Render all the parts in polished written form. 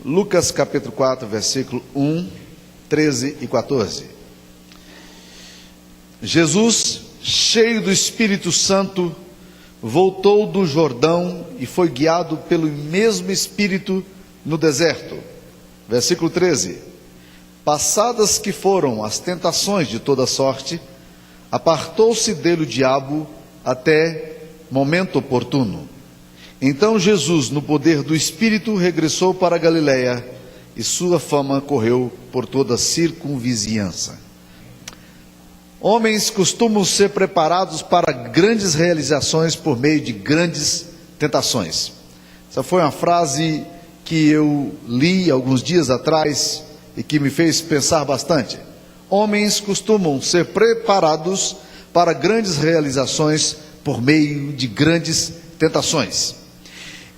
Lucas capítulo 4, versículo 1, 13 e 14. Jesus, cheio do Espírito Santo, voltou do Jordão e foi guiado pelo mesmo Espírito no deserto. Versículo 13. Passadas que foram as tentações de toda sorte, apartou-se dele o diabo até momento oportuno. Então Jesus, no poder do Espírito, regressou para a Galiléia e sua fama correu por toda a circunvizinhança. Homens costumam ser preparados para grandes realizações por meio de grandes tentações. Essa foi uma frase que eu li alguns dias atrás e que me fez pensar bastante. Homens costumam ser preparados para grandes realizações por meio de grandes tentações.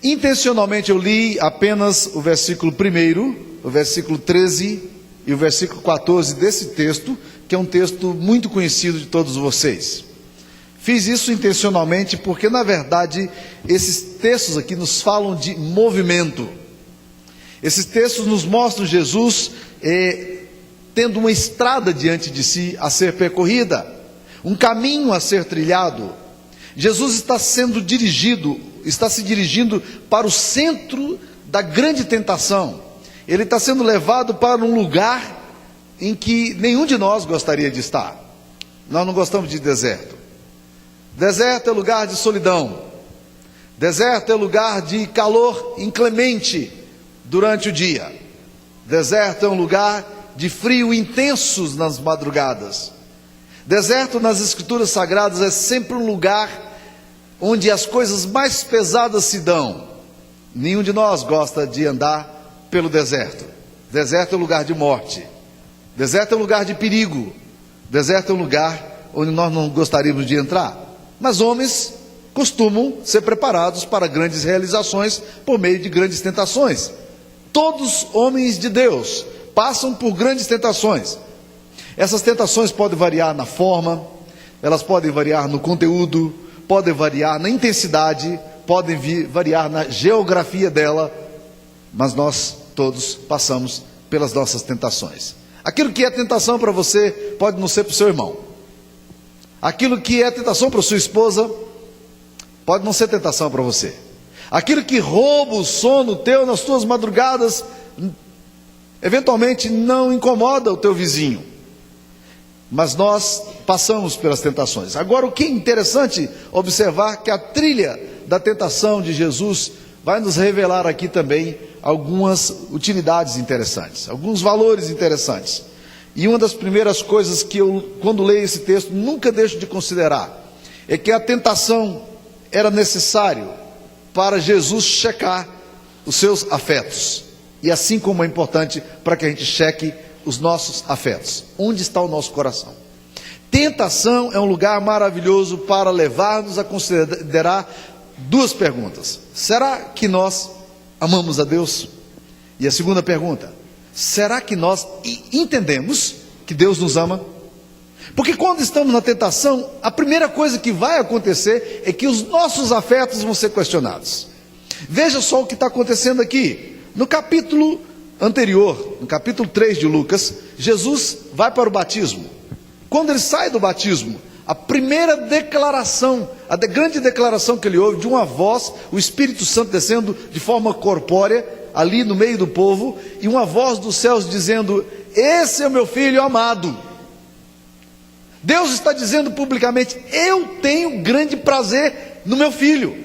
Intencionalmente eu li apenas o versículo 1, o versículo 13 e o versículo 14 desse texto, que é um texto muito conhecido de todos vocês. Fiz isso intencionalmente porque, na verdade, esses textos aqui nos falam de movimento. Esses textos nos mostram Jesus tendo uma estrada diante de si a ser percorrida, um caminho a ser trilhado. Jesus está se dirigindo para o centro da grande tentação. Ele está sendo levado para um lugar em que nenhum de nós gostaria de estar. Nós não gostamos de deserto. Deserto é lugar de solidão. Deserto é lugar de calor inclemente durante o dia. Deserto é um lugar de frio intenso nas madrugadas. Deserto nas escrituras sagradas é sempre um lugar onde as coisas mais pesadas se dão. Nenhum de nós gosta de andar pelo deserto. Deserto é um lugar de morte. Deserto é um lugar de perigo. Deserto é um lugar onde nós não gostaríamos de entrar. Mas homens costumam ser preparados para grandes realizações por meio de grandes tentações. Todos homens de Deus passam por grandes tentações. Essas tentações podem variar na forma, elas podem variar no conteúdo, podem variar na intensidade, podem variar na geografia dela, mas nós todos passamos pelas nossas tentações. Aquilo que é tentação para você pode não ser para o seu irmão. Aquilo que é tentação para sua esposa pode não ser tentação para você. Aquilo que rouba o sono teu nas tuas madrugadas, eventualmente não incomoda o teu vizinho. Mas nós passamos pelas tentações. Agora, o que é interessante observar que a trilha da tentação de Jesus vai nos revelar aqui também algumas utilidades interessantes, alguns valores interessantes. E uma das primeiras coisas que eu, quando leio esse texto, nunca deixo de considerar, é que a tentação era necessário para Jesus checar os seus afetos. E assim como é importante para que a gente cheque os nossos afetos. Onde está o nosso coração? Tentação é um lugar maravilhoso para levar-nos a considerar duas perguntas. Será que nós amamos a Deus? E a segunda pergunta, será que nós entendemos que Deus nos ama? Porque quando estamos na tentação, a primeira coisa que vai acontecer é que os nossos afetos vão ser questionados. Veja só o que está acontecendo aqui. No capítulo anterior, no capítulo 3 de Lucas, Jesus vai para o batismo. Quando ele sai do batismo, a primeira declaração, a grande declaração que ele ouve de uma voz, o Espírito Santo descendo de forma corpórea, ali no meio do povo, e uma voz dos céus dizendo: esse é o meu filho amado. Deus está dizendo publicamente: eu tenho grande prazer no meu filho.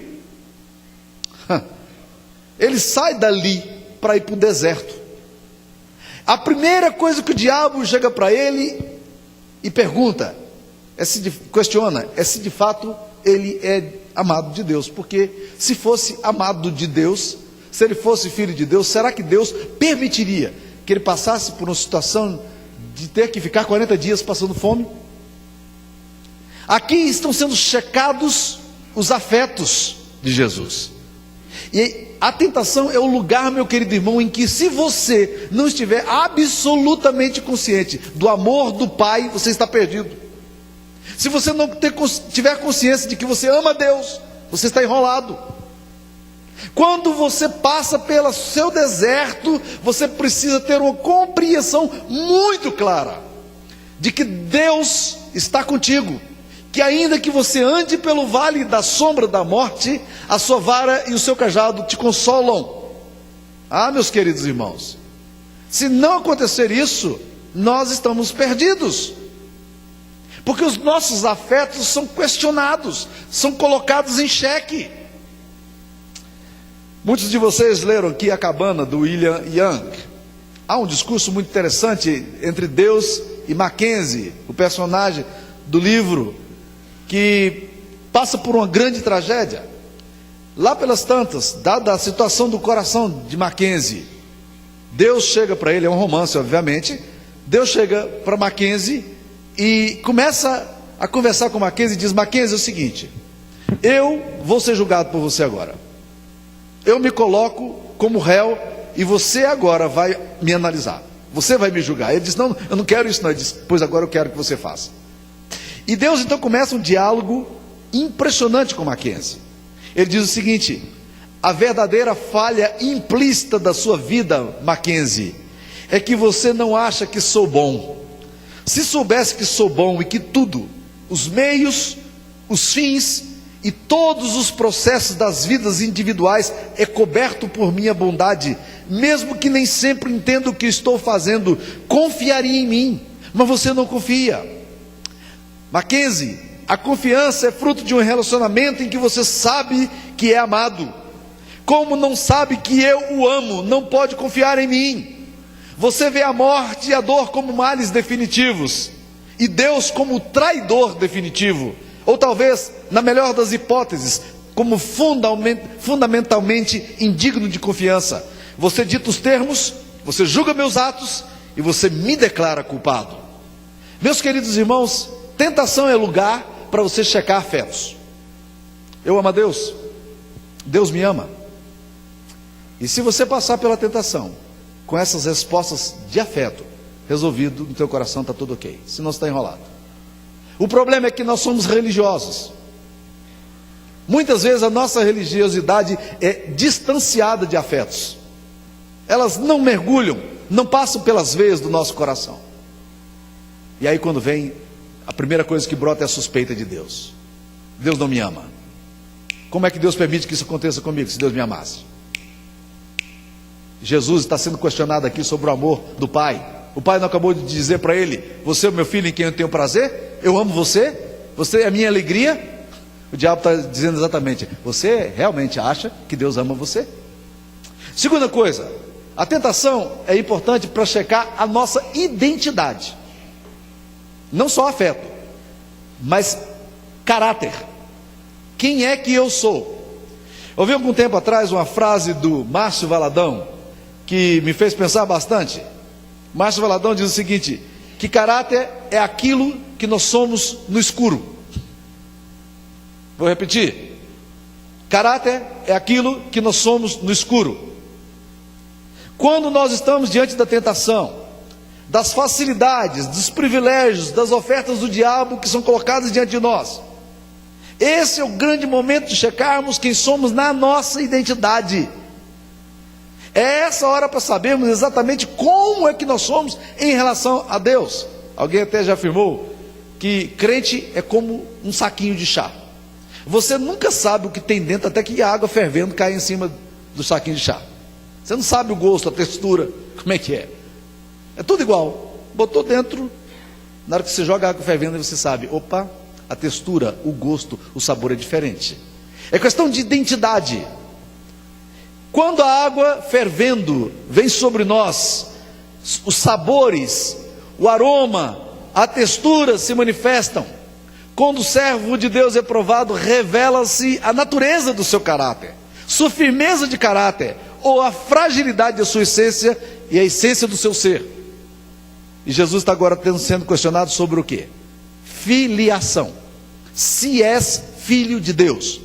Ele sai dali para ir para o deserto. A primeira coisa que o diabo chega para ele e pergunta, questiona, é se de fato ele é amado de Deus. Porque se fosse amado de Deus, se ele fosse filho de Deus, será que Deus permitiria que ele passasse por uma situação de ter que ficar 40 dias passando fome? Aqui estão sendo checados os afetos de Jesus. E a tentação é o lugar, meu querido irmão, em que, se você não estiver absolutamente consciente do amor do Pai, você está perdido. Se você não tiver consciência de que você ama a Deus, você está enrolado. Quando você passa pelo seu deserto, você precisa ter uma compreensão muito clara de que Deus está contigo, que ainda que você ande pelo vale da sombra da morte, a sua vara e o seu cajado te consolam. Ah, meus queridos irmãos, se não acontecer isso, nós estamos perdidos, porque os nossos afetos são questionados, são colocados em xeque. Muitos de vocês leram aqui a Cabana, do William Young. Há um discurso muito interessante entre Deus e Mackenzie, o personagem do livro, que passa por uma grande tragédia. Lá pelas tantas, dada a situação do coração de Mackenzie, Deus chega para ele, é um romance obviamente, Deus chega para Mackenzie e começa a conversar com Mackenzie e diz: Mackenzie, é o seguinte, eu vou ser julgado por você agora, eu me coloco como réu e você agora vai me analisar, você vai me julgar. Ele diz: não, eu não quero isso não. Ele diz: pois agora eu quero que você faça. E Deus então começa um diálogo impressionante com Mackenzie. Ele diz o seguinte: a verdadeira falha implícita da sua vida, Mackenzie, é que você não acha que sou bom. Se soubesse que sou bom e que tudo, os meios, os fins e todos os processos das vidas individuais é coberto por minha bondade, mesmo que nem sempre entenda o que estou fazendo, confiaria em mim, mas você não confia. Mackenzie, a confiança é fruto de um relacionamento em que você sabe que é amado. Como não sabe que eu o amo, não pode confiar em mim. Você vê a morte e a dor como males definitivos, e Deus como traidor definitivo, ou talvez, na melhor das hipóteses, como fundamentalmente indigno de confiança. Você dita os termos, você julga meus atos e você me declara culpado. Meus queridos irmãos, tentação é lugar para você checar afetos. Eu amo a Deus, Deus me ama. E se você passar pela tentação com essas respostas de afeto, resolvido, no teu coração está tudo ok, senão você está enrolado. O problema é que nós somos religiosos. Muitas vezes a nossa religiosidade é distanciada de afetos. Elas não mergulham, não passam pelas veias do nosso coração. E aí quando vem, a primeira coisa que brota é a suspeita de Deus. Deus não me ama. Como é que Deus permite que isso aconteça comigo, se Deus me amasse? Jesus está sendo questionado aqui sobre o amor do Pai. O Pai não acabou de dizer para ele: você é o meu filho em quem eu tenho prazer? Eu amo você? Você é a minha alegria? O diabo está dizendo exatamente: você realmente acha que Deus ama você? Segunda coisa, a tentação é importante para checar a nossa identidade. Não só afeto, mas caráter. Quem é que eu sou? Ouvi algum tempo atrás uma frase do Márcio Valadão, que me fez pensar bastante. Márcio Valadão diz o seguinte: que caráter é aquilo que nós somos no escuro. Vou repetir: caráter é aquilo que nós somos no escuro. Quando nós estamos diante da tentação, das facilidades, dos privilégios, das ofertas do diabo que são colocadas diante de nós, esse é o grande momento de checarmos quem somos na nossa identidade. É essa hora para sabermos exatamente como é que nós somos em relação a Deus. Alguém até já afirmou que crente é como um saquinho de chá. Você nunca sabe o que tem dentro até que a água fervendo cai em cima do saquinho de chá. Você não sabe o gosto, a textura, como é que é. É tudo igual. Botou dentro, na hora que você joga a água fervendo, você sabe: opa, a textura, o gosto, o sabor é diferente. É questão de identidade. Quando a água fervendo vem sobre nós, os sabores, o aroma, a textura se manifestam. Quando o servo de Deus é provado, revela-se a natureza do seu caráter, sua firmeza de caráter, ou a fragilidade da sua essência e a essência do seu ser. E Jesus está agora sendo questionado sobre o quê? Filiação. Se és filho de Deus.